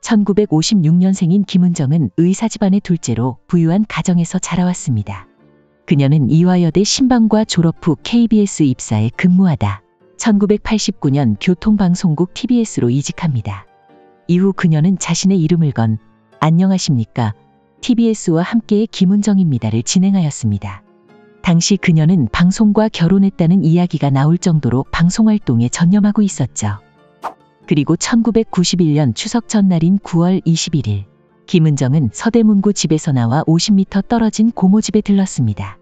1956년생인 김은정은 의사 집안의 둘째로 부유한 가정에서 자라왔습니다. 그녀는 이화여대 신방과 졸업 후 KBS 입사에 근무하다 1989년 교통방송국 TBS로 이직합니다. 이후 그녀는 자신의 이름을 건 안녕하십니까 TBS와 함께의 김은정입니다를 진행하였습니다. 당시 그녀는 방송과 결혼했다는 이야기가 나올 정도로 방송활동에 전념하고 있었죠. 그리고 1991년 추석 전날인 9월 21일 김은정은 서대문구 집에서 나와 50m 떨어진 고모집에 들렀습니다.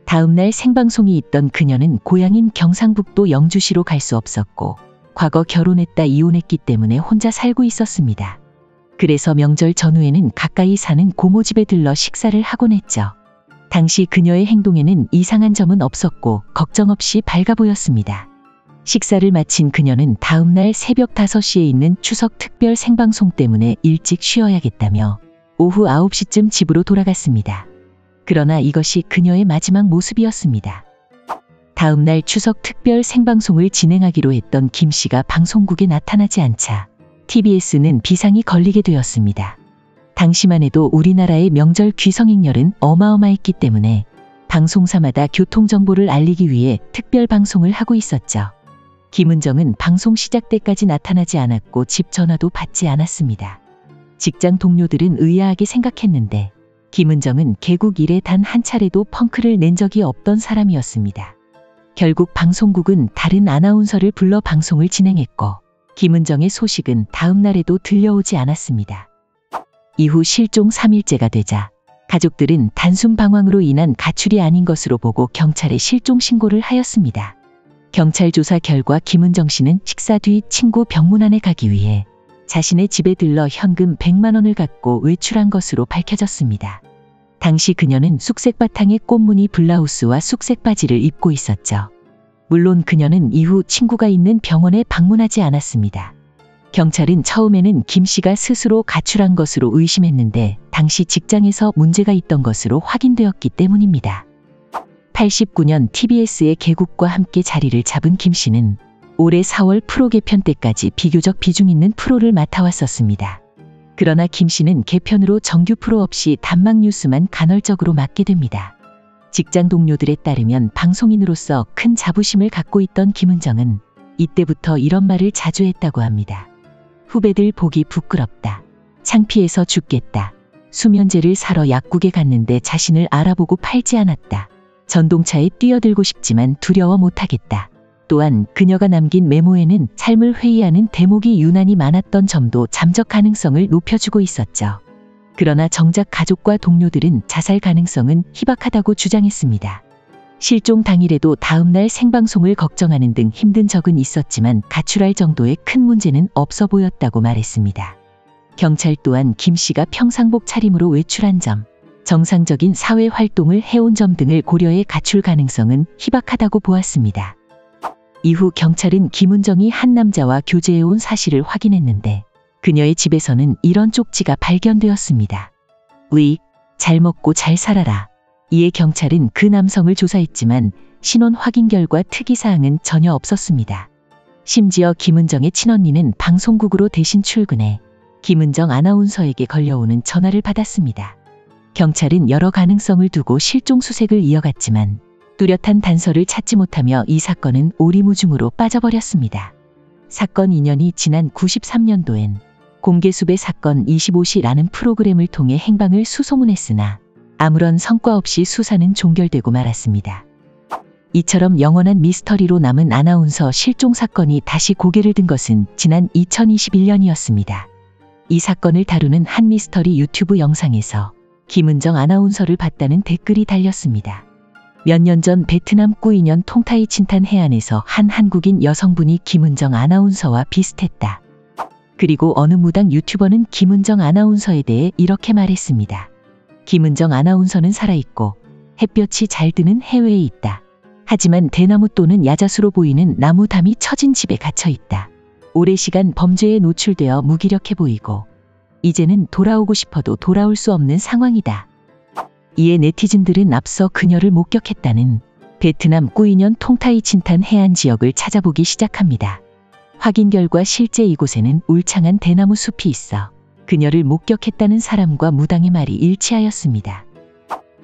다음날 생방송이 있던 그녀는 고향인 경상북도 영주시로 갈 수 없었고 과거 결혼했다 이혼했기 때문에 혼자 살고 있었습니다. 그래서 명절 전후에는 가까이 사는 고모집에 들러 식사를 하곤 했죠. 당시 그녀의 행동에는 이상한 점은 없었고 걱정 없이 밝아 보였습니다. 식사를 마친 그녀는 다음날 새벽 5시에 있는 추석 특별 생방송 때문에 일찍 쉬어야겠다며 오후 9시쯤 집으로 돌아갔습니다. 그러나 이것이 그녀의 마지막 모습이었습니다. 다음날 추석 특별 생방송을 진행하기로 했던 김 씨가 방송국에 나타나지 않자 TBS는 비상이 걸리게 되었습니다. 당시만 해도 우리나라의 명절 귀성행렬은 어마어마했기 때문에 방송사마다 교통정보를 알리기 위해 특별 방송을 하고 있었죠. 김은정은 방송 시작 때까지 나타나지 않았고 집 전화도 받지 않았습니다. 직장 동료들은 의아하게 생각했는데 김은정은 개국 이래 단 한 차례도 펑크를 낸 적이 없던 사람이었습니다. 결국 방송국은 다른 아나운서를 불러 방송을 진행했고 김은정의 소식은 다음 날에도 들려오지 않았습니다. 이후 실종 3일째가 되자 가족들은 단순 방황으로 인한 가출이 아닌 것으로 보고 경찰에 실종 신고를 하였습니다. 경찰 조사 결과 김은정 씨는 식사 뒤 친구 병문안에 가기 위해 자신의 집에 들러 현금 100만 원을 갖고 외출한 것으로 밝혀졌습니다. 당시 그녀는 쑥색 바탕의 꽃무늬 블라우스와 쑥색 바지를 입고 있었죠. 물론 그녀는 이후 친구가 있는 병원에 방문하지 않았습니다. 경찰은 처음에는 김 씨가 스스로 가출한 것으로 의심했는데 당시 직장에서 문제가 있던 것으로 확인되었기 때문입니다. 89년 TBS의 개국과 함께 자리를 잡은 김 씨는 올해 4월 프로 개편 때까지 비교적 비중 있는 프로를 맡아왔었습니다. 그러나 김 씨는 개편으로 정규 프로 없이 단막 뉴스만 간헐적으로 맡게 됩니다. 직장 동료들에 따르면 방송인으로서 큰 자부심을 갖고 있던 김은정은 이때부터 이런 말을 자주 했다고 합니다. 후배들 보기 부끄럽다. 창피해서 죽겠다. 수면제를 사러 약국에 갔는데 자신을 알아보고 팔지 않았다. 전동차에 뛰어들고 싶지만 두려워 못하겠다. 또한 그녀가 남긴 메모에는 삶을 회의하는 대목이 유난히 많았던 점도 잠적 가능성을 높여주고 있었죠. 그러나 정작 가족과 동료들은 자살 가능성은 희박하다고 주장했습니다. 실종 당일에도 다음날 생방송을 걱정하는 등 힘든 적은 있었지만 가출할 정도의 큰 문제는 없어 보였다고 말했습니다. 경찰 또한 김 씨가 평상복 차림으로 외출한 점, 정상적인 사회 활동을 해온 점 등을 고려해 가출 가능성은 희박하다고 보았습니다. 이후 경찰은 김은정이 한 남자와 교제해온 사실을 확인했는데 그녀의 집에서는 이런 쪽지가 발견되었습니다. 의, 잘 먹고 잘 살아라. 이에 경찰은 그 남성을 조사했지만 신원 확인 결과 특이사항은 전혀 없었습니다. 심지어 김은정의 친언니는 방송국으로 대신 출근해 김은정 아나운서에게 걸려오는 전화를 받았습니다. 경찰은 여러 가능성을 두고 실종 수색을 이어갔지만 뚜렷한 단서를 찾지 못하며 이 사건은 오리무중으로 빠져버렸습니다. 사건 2년이 지난 93년도엔 공개수배 사건 25시라는 프로그램을 통해 행방을 수소문했으나 아무런 성과 없이 수사는 종결되고 말았습니다. 이처럼 영원한 미스터리로 남은 아나운서 실종 사건이 다시 고개를 든 것은 지난 2021년이었습니다. 이 사건을 다루는 한 미스터리 유튜브 영상에서 김은정 아나운서를 봤다는 댓글이 달렸습니다. 몇 년 전 베트남 꾸이년 통타이 친탄 해안에서 한 한국인 여성분이 김은정 아나운서와 비슷했다. 그리고 어느 무당 유튜버는 김은정 아나운서에 대해 이렇게 말했습니다. 김은정 아나운서는 살아있고 햇볕이 잘 드는 해외에 있다. 하지만 대나무 또는 야자수로 보이는 나무담이 처진 집에 갇혀 있다. 오래 시간 범죄에 노출되어 무기력해 보이고 이제는 돌아오고 싶어도 돌아올 수 없는 상황이다. 이에 네티즌들은 앞서 그녀를 목격했다는 베트남 꾸이년 통타이 친탄 해안 지역을 찾아보기 시작합니다. 확인 결과 실제 이곳에는 울창한 대나무 숲이 있어 그녀를 목격했다는 사람과 무당의 말이 일치하였습니다.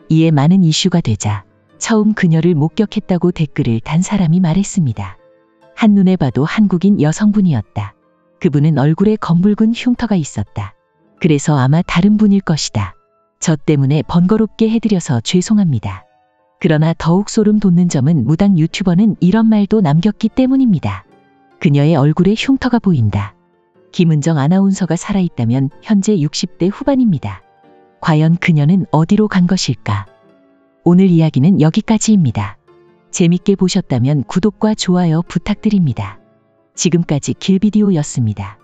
이에 많은 이슈가 되자 처음 그녀를 목격했다고 댓글을 단 사람이 말했습니다. 한눈에 봐도 한국인 여성분이었다. 그분은 얼굴에 검붉은 흉터가 있었다. 그래서 아마 다른 분일 것이다. 저 때문에 번거롭게 해드려서 죄송합니다. 그러나 더욱 소름 돋는 점은 무당 유튜버는 이런 말도 남겼기 때문입니다. 그녀의 얼굴에 흉터가 보인다. 김은정 아나운서가 살아있다면 현재 60대 후반입니다. 과연 그녀는 어디로 간 것일까? 오늘 이야기는 여기까지입니다. 재밌게 보셨다면 구독과 좋아요 부탁드립니다. 지금까지 길비디오였습니다.